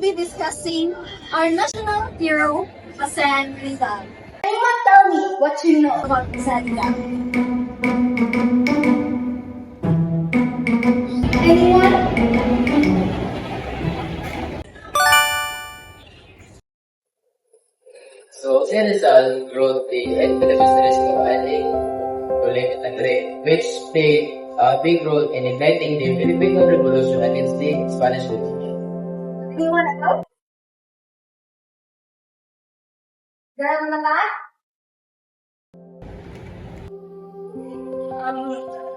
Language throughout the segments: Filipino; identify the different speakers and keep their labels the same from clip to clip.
Speaker 1: be discussing our national hero, Jose Rizal. Anyone tell me what you know about Jose Rizal? Anyone?
Speaker 2: So, si Rizal wrote the Filibusterismo which played a big role in igniting the Filipino Revolution against the Spanish rule.
Speaker 1: Anyone else? Girl naman?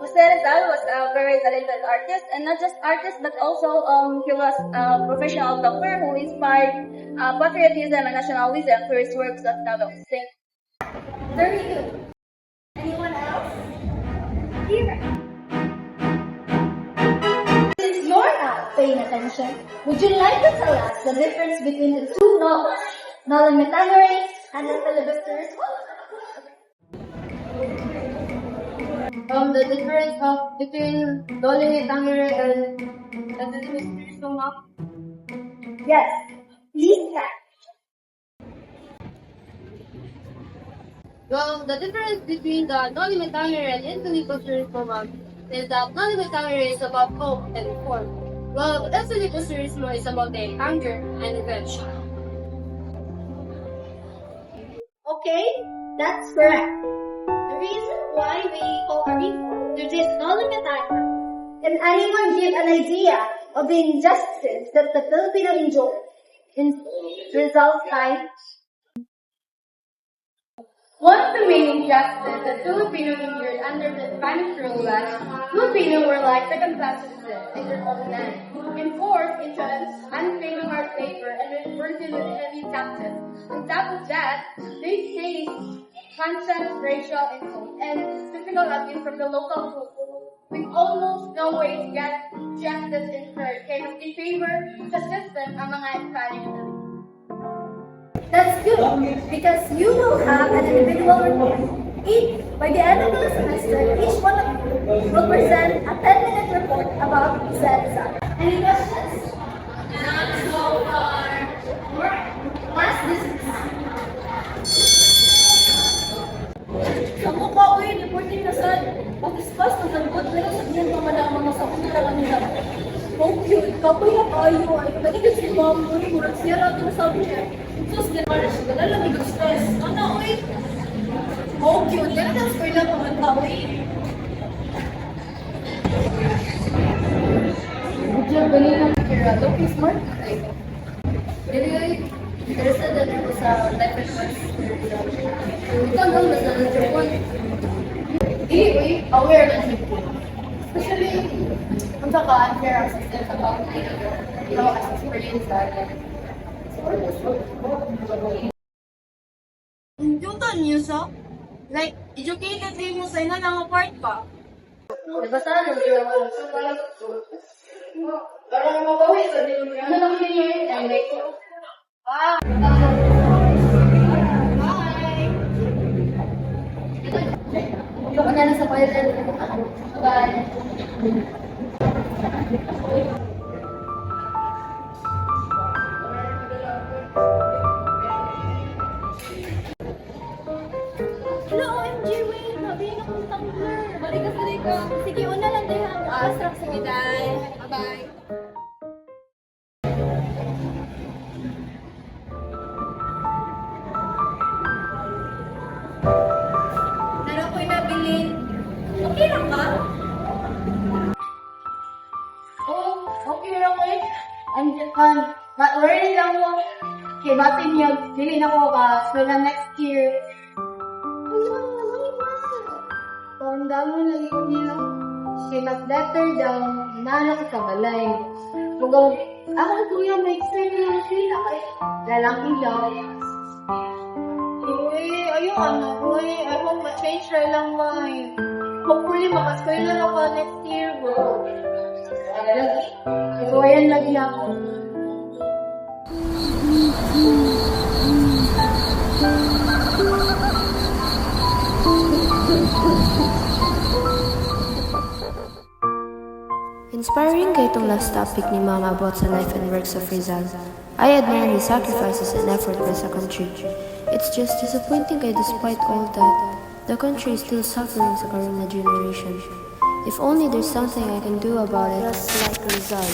Speaker 3: Jose Rizal was a very talented artist, and not just artist, but also he was a professional doctor who inspired patriotism and nationalism through his works of novels.
Speaker 1: Very good. Anyone else? Here. Since you're not paying attention, would you like to tell us the difference between the two novels, Nolan Metangere and the Filibusters?
Speaker 3: The difference between Dolly Metangere and the Filibusters novel.
Speaker 1: Yes. Please catch.
Speaker 3: Well, the difference between the Dolly Metangere and the Filibusters novel is that Dolly Metangere is about hope and reform, while the Filibusters is about the anger and revenge.
Speaker 1: Okay, that's correct. The reason why we call a reform to this Nolan Metangere. Can anyone give an idea of the injustices that the Filipino endured in Rizal's time?
Speaker 3: One of the main injustices that Filipinos endured under the Spanish rule was Filipinos were like second-class citizens in their own land, enforced into unpaid hard labor and were burdened with heavy taxes. On top of that, they faced constant racial insult and physical abuse from the local people, with almost no way to get justice incurred, kaya in favor sa system ang mga Spanish elite.
Speaker 1: That's good, because you will have an individual report. By the end of the semester, each one of you will present a 10-minute report about Rizal. Any questions? None so far. Last business.
Speaker 4: Sa mukha ko yun, reporting na sa pag-discuss ng sagot na yung sabihin pa man ang mga sakura kanila. Oh, cute. Kapoy na kayo. Ay, kanigit si mom mo. Murag siya rato na sabi niya. Sus, gano'n siya. Ganala, may good stress. Ano, oy? Oh, cute. Ganun ang score lang naman tao, eh.
Speaker 3: Good job, galing ng Kira. Looking smart. Really, interested na rin sa life advice. Ito hanggang mas na one. Aware na siya. Especially, kung saka unfair ang system about how as experience natin.
Speaker 4: Yung to news, oh? Like, educated din mo sa ina ng part pa.
Speaker 3: Basta lang yung parang mabawis sa din yung ano lang din yun and like Baka na lang sa pilot. Bye.
Speaker 4: Hello, OMG, wait. Sabihin ako ng tumbler. Balik ka, balik ka. Sige, una lang tayo. Asrak, sige, day. Bye-bye. Meron ko'y nabilin. Okay lang ba?
Speaker 3: Oh, okay lang eh. And worry lang mo. Kaya batin niya, dili na ko ka. So na next year. Kung damo na yun nila. Kaya mas better daw, hinaanak ka sa balay. Kung ako at kuya may experience sila kay lalaki daw. Uy, ayun ano, uy, I hope ma-change her lang ba eh. Hopefully, makaskoy na ako next year, bro. Ikawayan lagi ako.
Speaker 5: Inspiring kay itong last topic ni Mama about sa life and works of Rizal. I admire his sacrifices and effort para sa country. It's just disappointing kay despite all that, the country is still suffering sa current na generation. If only there's something I can do about it, just like Rizal.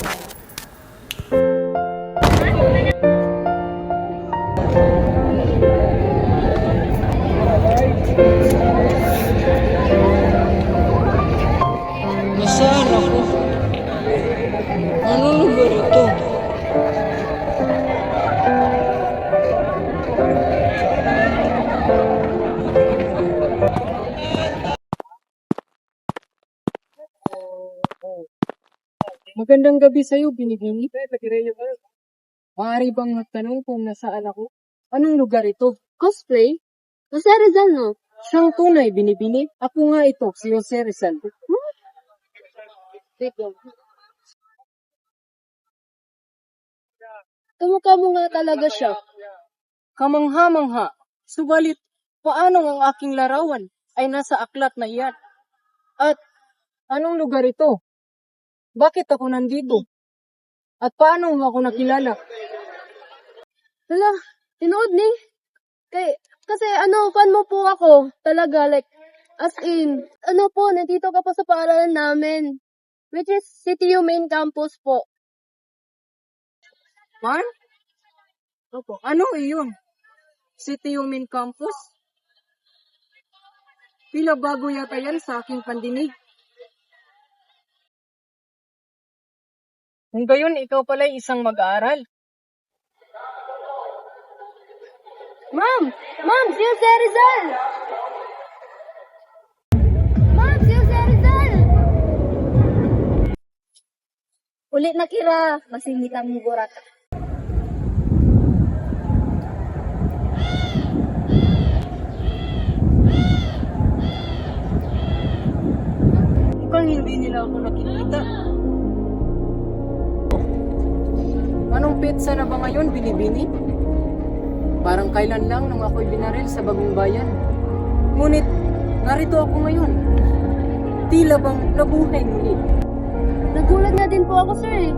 Speaker 6: Nasaan ako? Anong lugar ito? Magandang gabi sa'yo, Binibini. Maaari bang magtanong kung nasaan ako? Anong lugar ito?
Speaker 3: Cosplay? Jose Rizal, no?
Speaker 6: Siyang tunay, Binibini. Ako nga ito, si Jose Rizal.
Speaker 3: Kamukha mo nga talaga siya.
Speaker 6: Kamangha-mangha. Subalit, paano ang aking larawan ay nasa aklat na iyan? At anong lugar ito? Bakit ako nandito? At paano mo ako nakilala?
Speaker 3: Hala, tinood ni. Kasi fan mo po ako. Talaga, like, as in, nandito ka po sa paaralan namin. Which is CTU main campus po.
Speaker 6: Man? Opo. Ano iyon? City Human Campus? Pila bago yata yan sa aking pandinig. Kung gayon, ikaw pala'y isang mag-aaral.
Speaker 3: Ma'am! Ma'am, si Jose Rizal! Ma'am, si Jose Rizal!
Speaker 1: Ulit na kira, masingita mo gurat.
Speaker 6: Mukhang hindi nila ako nakikita. Anong petsa na ba ngayon, Binibini? Parang kailan lang nung ako'y binaril sa Bagong Bayan. Ngunit, narito ako ngayon. Tila bang nabuhay muli.
Speaker 3: Nagulat na din po ako, sir eh.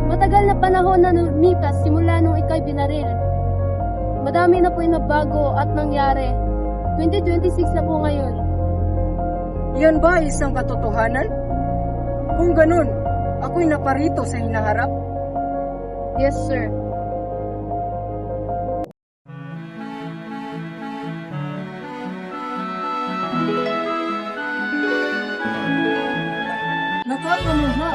Speaker 3: Matagal na panahon na lumipas simula nung ika'y binaril. Madami na po yung nabago at nangyari. 2026 na po ngayon.
Speaker 6: Yan ba isang katotohanan? Kung ganun, ako'y naparito sa hinaharap.
Speaker 3: Yes, sir.
Speaker 6: Nakakamangha.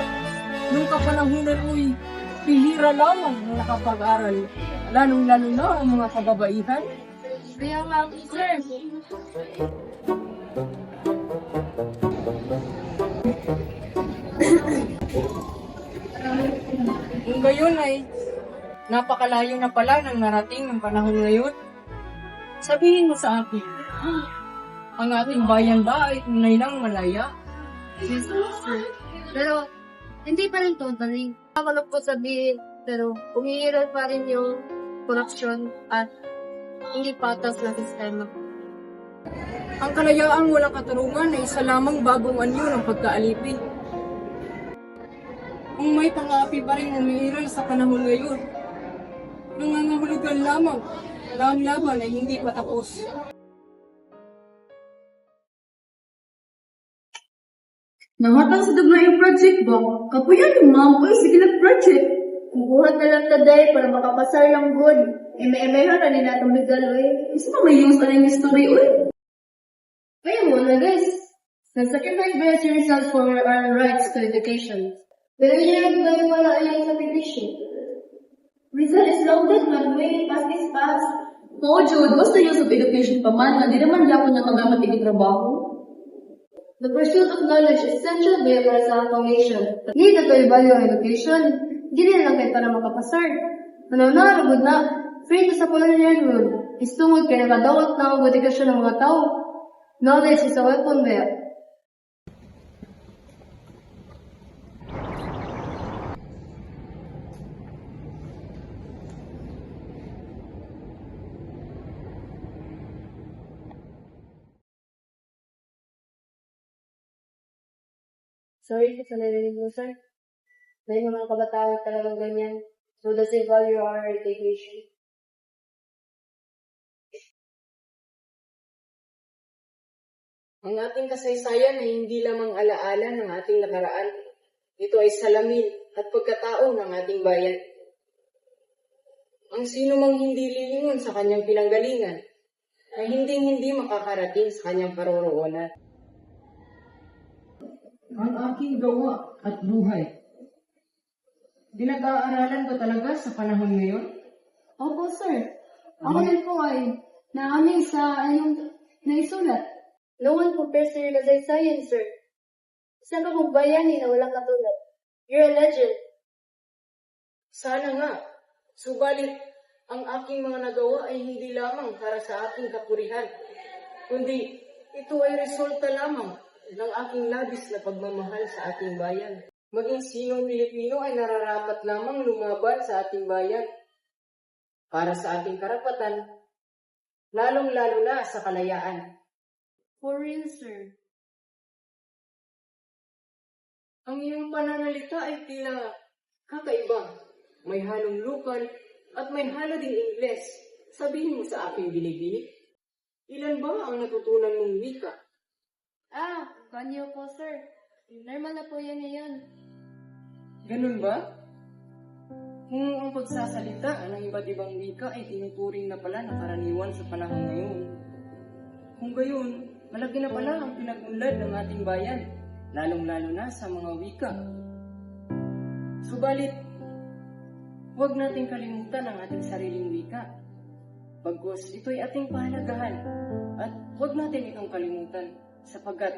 Speaker 6: Nung kapanahunan mo'y pihira lamang ang nakapag-aral. Lalong-lalo na ang mga kababaihan.
Speaker 3: Kaya nga, sir.
Speaker 6: Kung gayon ay napakalayo na pala ng narating ng panahon ngayon. Sabihin mo sa akin, ang ating bayan ba ay tunay lang malaya?
Speaker 3: Yes, sir. Pero, hindi pa rin totally. Ako po sabihin, pero umiiral pa rin yung corruption at hindi patas na sistema.
Speaker 6: Ang kalayaang walang katarungan ay isa lamang bagong anyo ng pagkaalipin. Kung may pangapi pa rin umiiral sa panahon ngayon, nangangahulugan lamang na ang laban ay hindi patapos.
Speaker 4: Nahatang sa dugna yung project ba? Kapuyan yung ma'am, oy, sige lang project.
Speaker 1: Kukuha na lang today para makapasar lang good. Eme-emehan na nila itong legal, oy.
Speaker 4: Gusto mo may use na yung story, oy.
Speaker 3: Kaya mo na guys, nag-sacrifice ba yung results for our rights to education? Pero yun ba yung wala yung sa petition?
Speaker 1: Rizal is loaded, man. Wait, pass this pass.
Speaker 4: Oo, Jude, what's the use of education pa man? Hindi naman yapon niya magamat trabaho.
Speaker 3: The pursuit of knowledge is essential ba para sa foundation? Hindi na to value ang education. Hindi na lang kayo para makapasar. Good na. Free to sa culinary road. Istungod kay nakadawat na ang edukasyon ng mga tao. Knowledge is a weapon ba? Sorry sa narinig mo, sir. May mga kabataan talagang ganyan. So does it value our education?
Speaker 6: Ang ating kasaysayan ay hindi lamang alaala ng ating nakaraan. Ito ay salamin at pagkatao ng ating bayan. Ang sino mang hindi lilingon sa kanyang pinanggalingan ay hindi makakarating sa kanyang paroroonan. Ang aking gawa at buhay. Pinag-aaralan ko talaga sa panahon ngayon?
Speaker 3: Opo, sir. Ako din po ay na-amaze sa inyong naisulat. No one compares to your kasaysayan, sir. Isang kabog bayani na walang katulad. You're a legend.
Speaker 6: Sana nga. Subalit, ang aking mga nagawa ay hindi lamang para sa aking kapurihan, kundi ito ay resulta lamang ng aking labis na pagmamahal sa ating bayan. Maging sinong Pilipino ay nararapat lamang lumaban sa ating bayan para sa ating karapatan, lalong-lalo na sa kalayaan.
Speaker 3: For real, sir.
Speaker 6: Ang iyong pananalita ay tila kakaiba. May halong lokal at may halo ding Ingles. Sabihin mo sa aking binibini. Ilan ba ang natutunan mong wika?
Speaker 3: Kanyo po, sir. Normal na po yan ngayon.
Speaker 6: Ganun ba? Kung ang pagsasalita ng iba't ibang wika ay tinuturing na pala na karaniwan sa panahon ngayon. Kung gayon, malaki na pala ang pinag-unlad ng ating bayan, lalong-lalo na sa mga wika. Subalit, huwag nating kalimutan ang ating sariling wika. Bagkus ito'y ating pahalagahan at huwag natin itong kalimutan sapagkat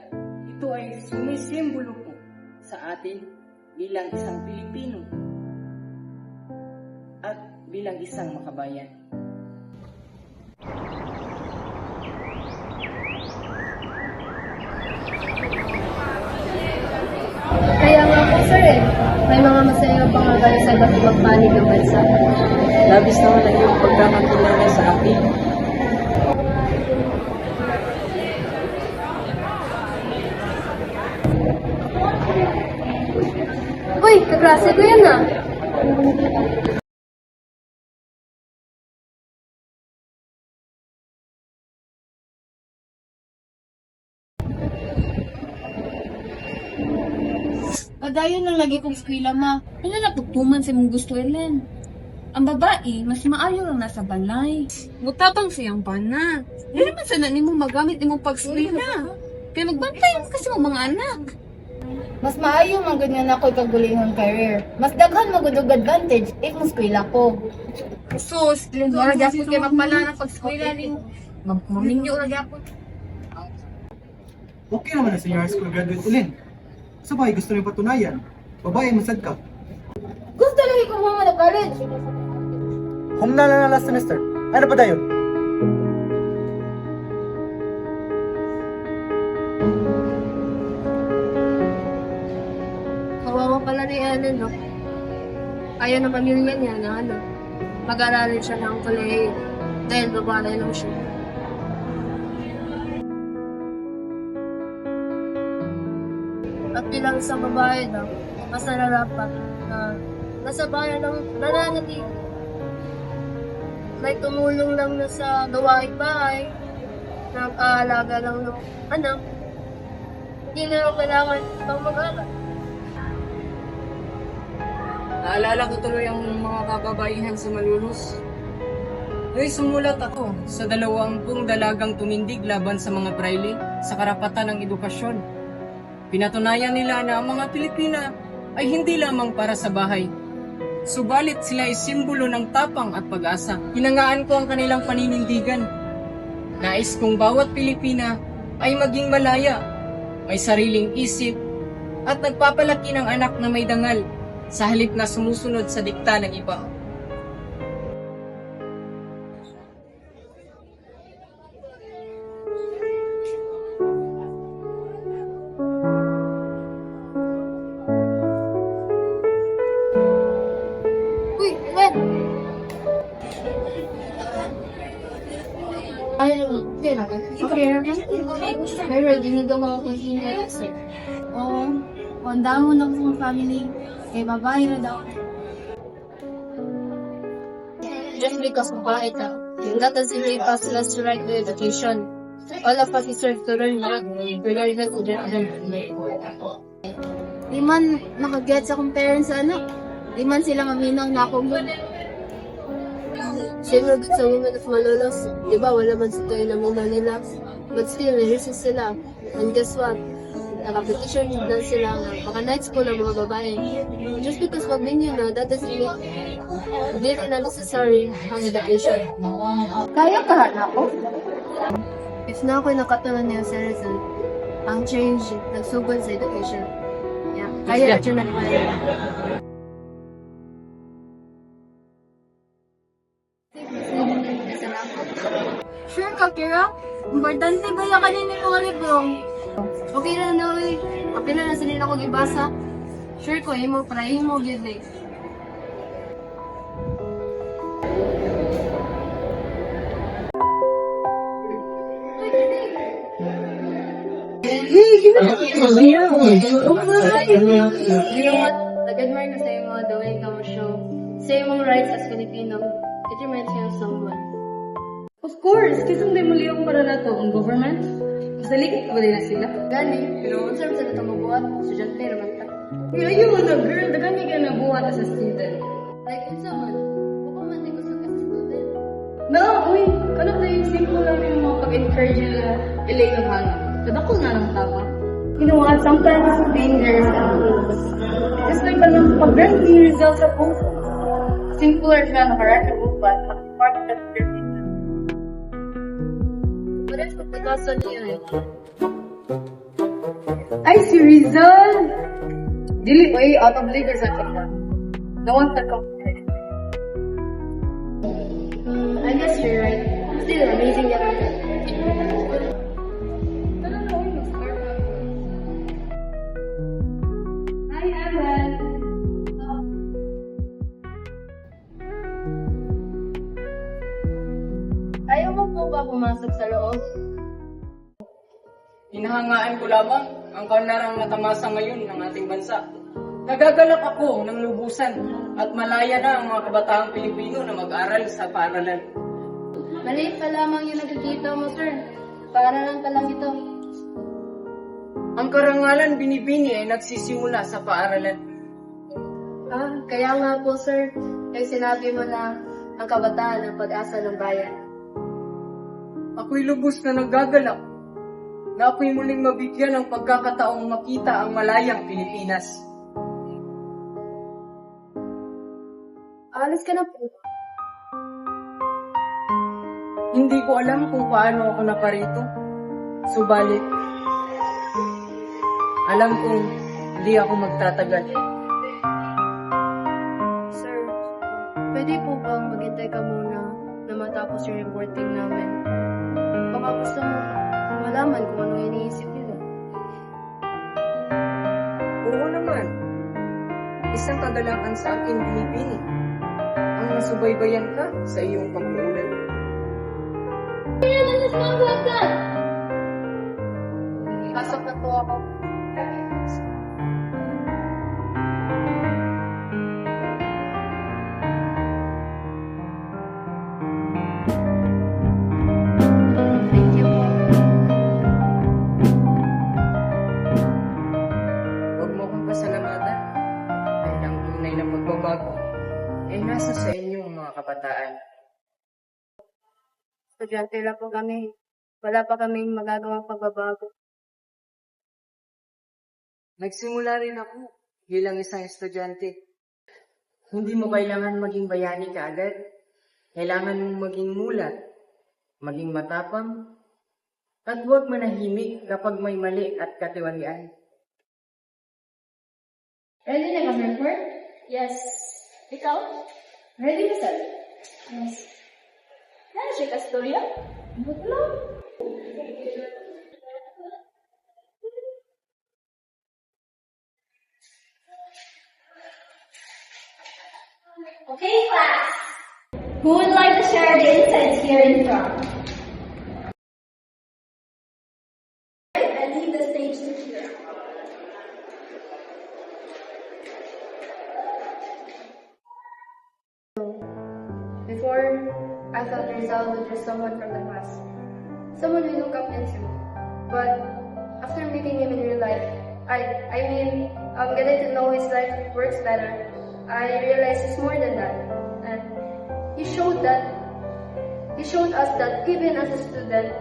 Speaker 6: ito ay sumisimbolo po sa atin bilang isang Pilipino at bilang isang makabayan.
Speaker 3: Kaya nga po, sir, may mga masayang pangagal sa iba't ibang panig ng bansa.
Speaker 6: Labis naman ang iyong pagkakakilala sa atin.
Speaker 3: Uy, kaklase ko yan ah.
Speaker 7: Padayon lang lagi kong eskwela, ma. Wala na pagtuman sa mong gusto, Ellen. Ang babae, mas maayo lang nasa balay. Mutabang siyang pana. Hindi naman sana nimo magamit imong pag-eskwela. Kaya magbantay mo kasi mong mga anak.
Speaker 4: Mas maayo man ganyan ako ikagulingon career. Mas daghan magudog advantage if mo eskwela ko.
Speaker 7: Sus, wala gyapon kay magpala ng pag-eskwela nimo. Maminyo ra gyapon.
Speaker 8: Okay naman na sa high school graduate ulin. Sa bagay gusto niyo patunayan, babae masad ka.
Speaker 4: Gusto lagi ko mo na college.
Speaker 8: Home na lang na last semester. Ano pa tayo?
Speaker 3: Kawawa pala ni Ellen, no? Kaya na pamilya niya na mag-aralin siya ng kolehiyo dahil babae lang siya. At bilang isang babae daw, mas nararapat na nasa bayan ng nananatili. May tumulong lang na sa gawaing bahay, nag-aalaga lang ng anak, hindi na lang kailangan pang mag-aral.
Speaker 6: Naalala ko tuloy ang mga kababaihan sa Malolos. Ay, sumulat ako sa 20 dalagang tumindig laban sa mga praile sa karapatan ng edukasyon. Pinatunayan nila na ang mga Pilipina ay hindi lamang para sa bahay. Subalit sila ay simbolo ng tapang at pag-asa. Hinangaan ko ang kanilang paninindigan. Nais kong bawat Pilipina ay maging malaya, may sariling isip, at nagpapalaki ng anak na may dangal sa halip na sumusunod sa dikta ng iba.
Speaker 3: Uy, Len! Okay na. Pero hindi na daw ako kasi. Kung damo na kong family, kay babae na daw.
Speaker 5: Just because babae ka, that doesn't make us less right to education. All of us deserve to learn regardless of gender.
Speaker 3: Di man nakaget sa akong parents sa anak. Di man sila maminaw na akong good.
Speaker 5: Same with sa women of Malolos. Di ba, wala man sila yung naminaw nila. But still, resist sila. And guess what? Nakapetition din sila nga maka-night school ang mga babae. Just because pag-minyo na, that doesn't make very necessary ang education.
Speaker 3: Kaya ka na ako?
Speaker 5: If na ako'y nakatunan niya sa Rizal, ang change nagsugod sa education. Yeah. Kaya yun na naman.
Speaker 3: Sure ka, Kira? Importante ba yung kanina mga libro?
Speaker 5: Okay na na, uy. Okay na sila na ako gibasa. Sure ko, imo, para imo, gid eh. You know what? Nag-admire ko sa iyo mga the way ka mo show. Sa imong rights as Filipino, it reminds me of someone.
Speaker 7: Of course, kisang di mo liyong para na to ang government. Masalikit ba na sila?
Speaker 5: Gani, pero kung saan sa itong mabuhat, estudyante naman ta.
Speaker 7: Ngayon mo na girl, dagani ka na buhat as a student.
Speaker 5: Like, kung saan man, kung man, di ko sa kasi student.
Speaker 7: Na, uy, kanang na yung simple lang yung mga pag-encourage na ilay ng hangin. Kadako nga ng tama. You know what, sometimes it's dangerous and rules. Just like pag-rank yung results sa book. Simpler siya, nakarank sa book, but part of the pyramid.
Speaker 5: But it's pagkakasan niya eh.
Speaker 7: Ay, si Rizal! Dili, ay, out of league sa kanya. No one can compare.
Speaker 5: I guess you're right. Still, amazing ka rin.
Speaker 3: Hi, Evan.
Speaker 5: Ayaw mo po ba pumasok sa loob?
Speaker 6: Hinahangaan ko lamang ang kaunarang natamasa ngayon ng ating bansa. Nagagalak ako ng lubusan at malaya na ang mga kabataang Pilipino na mag-aral sa paaralan.
Speaker 5: Maliit pa lamang yung nakikita mo, sir. Paaralan pa lang ito.
Speaker 6: Ang karangalan binibini ay nagsisimula sa paaralan.
Speaker 5: Kaya nga po, sir, ay sinabi mo na ang kabataan ang pag-asa ng bayan.
Speaker 6: Ako'y lubos na nagagalak na ako'y muling mabigyan ng pagkakataong makita ang malayang Pilipinas.
Speaker 5: Alis ka na po.
Speaker 6: Hindi ko alam kung paano ako naparito. Subalit, alam kong hindi ako magtatagal.
Speaker 5: Sir, pwede po bang maghintay ka muna na matapos yung reporting namin? Baka gusto mo malaman kung ano iniisip nila.
Speaker 6: Oo naman. Isang kagalakan sa akin binibini. Ang nasubaybayan ka sa iyong pagmulan.
Speaker 5: Pasok na po ako. Thank you po.
Speaker 6: Huwag mo kong pasalamatan. Dahil ang tunay na pagbabago ay nasa sa inyong mga kabataan.
Speaker 5: Estudyante lang po kami. Wala pa kaming magagawang pagbabago.
Speaker 6: Nagsimula rin ako bilang isang estudyante. Hindi mo kailangan maging bayani kaagad. Kailangan mong maging mulat, maging matapang, at huwag manahimik kapag may mali at katiwalian.
Speaker 3: Ready na ka, Member?
Speaker 1: Yes. Ikaw?
Speaker 3: Ready na, sir?
Speaker 1: Yes. Ano siya kastorya?
Speaker 3: Butlo.
Speaker 1: Okay, class. Who would like to share the insights here in front? I leave the stage to Kira.
Speaker 3: Before, I thought Rizal was just someone from the past, someone we look up into. But after meeting him in real life, getting to know his life works better, I realized he's more than that. And he showed us that even as a student,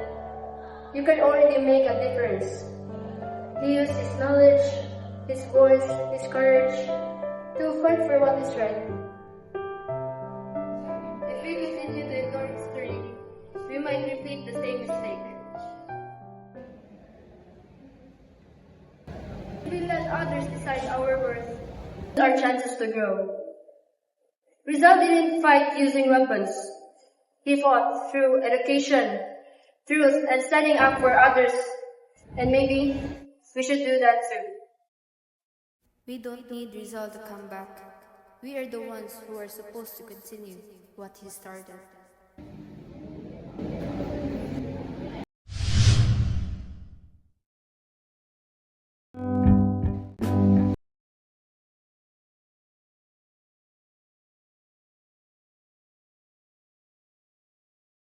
Speaker 3: you can already make a difference. He used his knowledge, his voice, his courage to fight for what is right. If we continue to ignore history, we might repeat the same mistake. If we let others decide our worth, our chances to grow. Rizal didn't fight using weapons. He fought through education, truth, and standing up for others. And maybe we should do that too.
Speaker 5: We don't need Rizal to come back. We are the ones who are supposed to continue what he started.